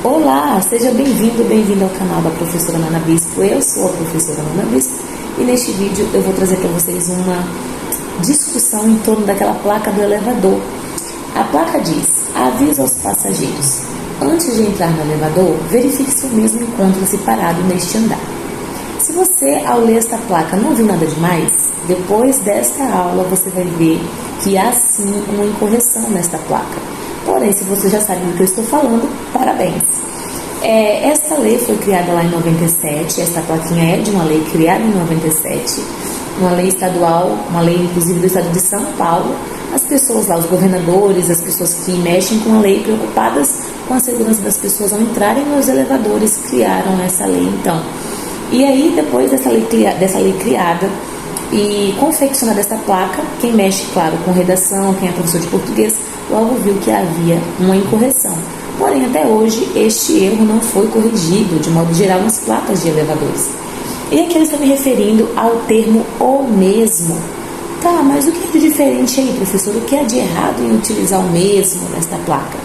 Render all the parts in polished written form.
Olá, seja bem-vindo, bem-vindo ao canal da professora Nana Bispo. Eu sou a professora Nana Bispo e neste vídeo eu vou trazer para vocês uma discussão em torno daquela placa do elevador. A placa diz: avisa aos passageiros, antes de entrar no elevador, verifique se o mesmo encontra-se parado neste andar. Se você, ao ler esta placa, não viu nada demais, depois desta aula você vai ver que há sim uma incorreção nesta placa. Porém, se você já sabe do que eu estou falando, parabéns! Esta lei foi criada lá em 97, esta plaquinha é de uma lei criada em 97, uma lei estadual, uma lei inclusive do estado de São Paulo. As pessoas lá, os governadores, as pessoas que mexem com a lei, preocupadas com a segurança das pessoas ao entrarem nos elevadores, criaram essa lei então. E aí, depois dessa lei criada e confeccionada esta placa, quem mexe, claro, com redação, quem é professor de português, logo viu que havia uma incorreção. Porém, até hoje, este erro não foi corrigido, de modo geral, nas placas de elevadores. E aqui eu estou me referindo ao termo o mesmo. Tá, mas o que é de diferente aí, professor? O que é de errado em utilizar o mesmo nesta placa?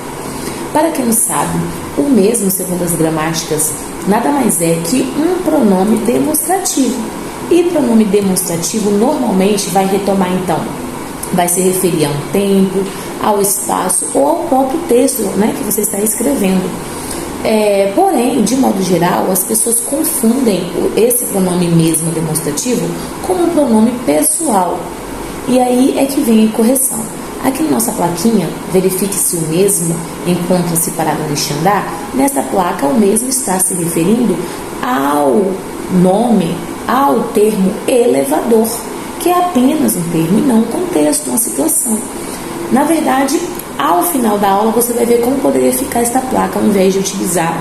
Para quem não sabe, o mesmo, segundo as gramáticas, nada mais é que um pronome demonstrativo. E pronome demonstrativo normalmente vai retomar então, vai se referir a um tempo, ao espaço ou ao próprio texto, né, que você está escrevendo. Porém, de modo geral, as pessoas confundem esse pronome mesmo demonstrativo com um pronome pessoal. E aí é que vem a correção. Aqui na nossa plaquinha, verifique se o mesmo encontra-se parado neste andar. Nesta placa, o mesmo está se referindo ao nome, ao termo elevador, que é apenas um termo e não um contexto, uma situação. Na verdade, ao final da aula, você vai ver como poderia ficar esta placa ao invés de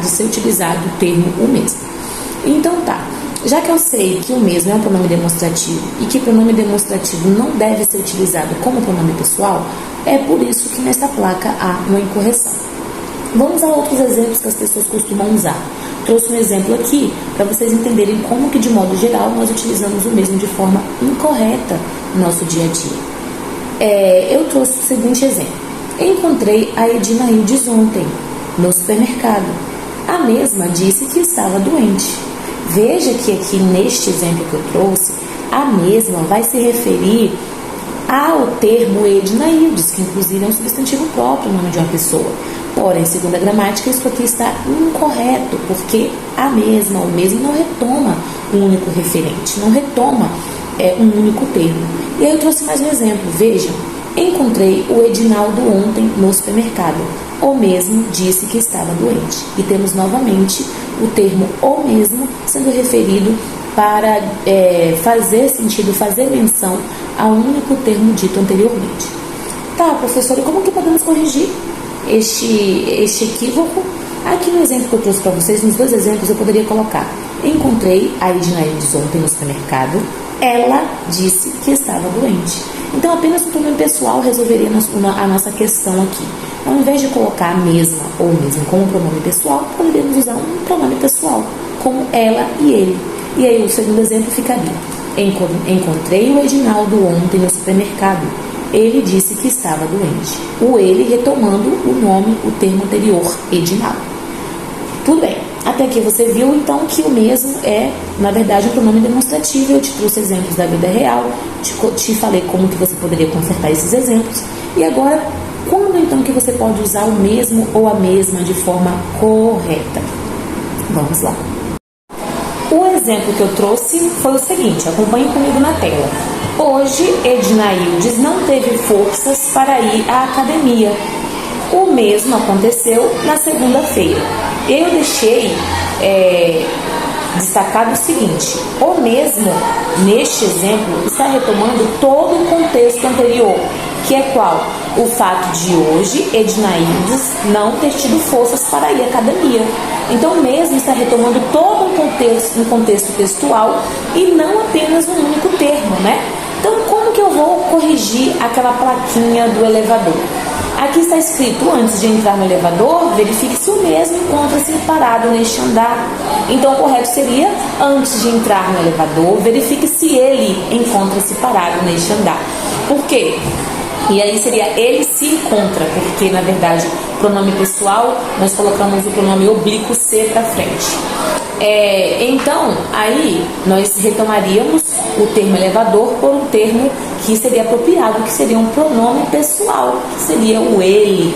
ser utilizado o termo o mesmo. Então tá, já que eu sei que o mesmo é um pronome demonstrativo e que pronome demonstrativo não deve ser utilizado como pronome pessoal, é por isso que nesta placa há uma incorreção. Vamos a outros exemplos que as pessoas costumam usar. Trouxe um exemplo aqui para vocês entenderem como que, de modo geral, nós utilizamos o mesmo de forma incorreta no nosso dia a dia. Eu trouxe o seguinte exemplo. Encontrei a Edina Hildes ontem, no supermercado. A mesma disse que estava doente. Veja que aqui neste exemplo que eu trouxe, a mesma vai se referir ao termo Edina Hildes, que inclusive é um substantivo próprio, o nome de uma pessoa. Porém, segundo a gramática, isso aqui está incorreto, porque a mesma, o mesmo não retoma um único referente, não retoma um único termo. E aí eu trouxe mais um exemplo. Vejam, encontrei o Edinaldo ontem no supermercado. O mesmo disse que estava doente. E temos novamente o termo o mesmo sendo referido para fazer sentido, fazer menção ao único termo dito anteriormente. Tá, professora, e como que podemos corrigir este equívoco? Aqui no exemplo que eu trouxe para vocês, nos dois exemplos, eu poderia colocar: encontrei a Edna Hildes ontem no supermercado, ela disse que estava doente. Então, apenas o pronome pessoal resolveria a nossa questão aqui. Ao invés de colocar a mesma ou mesmo como pronome pessoal, poderíamos usar um pronome pessoal, como ela e ele. E aí o segundo exemplo ficaria: encontrei o Edinaldo ontem no supermercado. Ele disse que estava doente. O ele retomando o nome, o termo anterior, Edinaldo. Tudo bem. Até aqui você viu, então, que o mesmo é, na verdade, um pronome demonstrativo. Eu te trouxe exemplos da vida real, te falei como que você poderia consertar esses exemplos. E agora, quando, então, que você pode usar o mesmo ou a mesma de forma correta? Vamos lá. O exemplo que eu trouxe foi o seguinte, acompanhe comigo na tela. Hoje, Edna Hildes não teve forças para ir à academia. O mesmo aconteceu na segunda-feira. Eu deixei destacado o seguinte: o mesmo, neste exemplo, está retomando todo o contexto anterior, que é qual? O fato de hoje, Edna Hildes não ter tido forças para ir à academia. Então, o mesmo está retomando todo um contexto textual e não apenas um único termo, né? Então, como que eu vou corrigir aquela plaquinha do elevador? Aqui está escrito: antes de entrar no elevador, verifique se o mesmo encontra-se parado neste andar. Então, o correto seria: antes de entrar no elevador, verifique se ele encontra-se parado neste andar. Por quê? E aí seria: ele se encontra, porque na verdade pronome pessoal, nós colocamos o pronome oblíquo C para frente. Então, aí nós retomaríamos o termo elevador por um termo que seria apropriado, que seria um pronome pessoal, que seria o ele.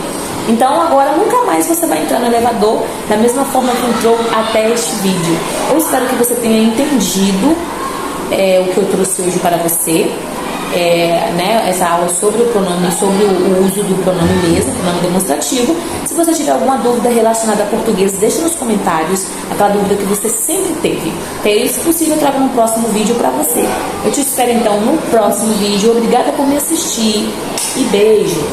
Então agora nunca mais você vai entrar no elevador da mesma forma que entrou até este vídeo. Eu espero que você tenha entendido o que eu trouxe hoje para você. Essa aula sobre o pronome, sobre o uso do pronome mesmo, pronome demonstrativo. Se você tiver alguma dúvida relacionada a português, deixe nos comentários aquela dúvida que você sempre teve. E se possível, eu trago no próximo vídeo para você. Eu te espero então no próximo vídeo. Obrigada por me assistir e beijo!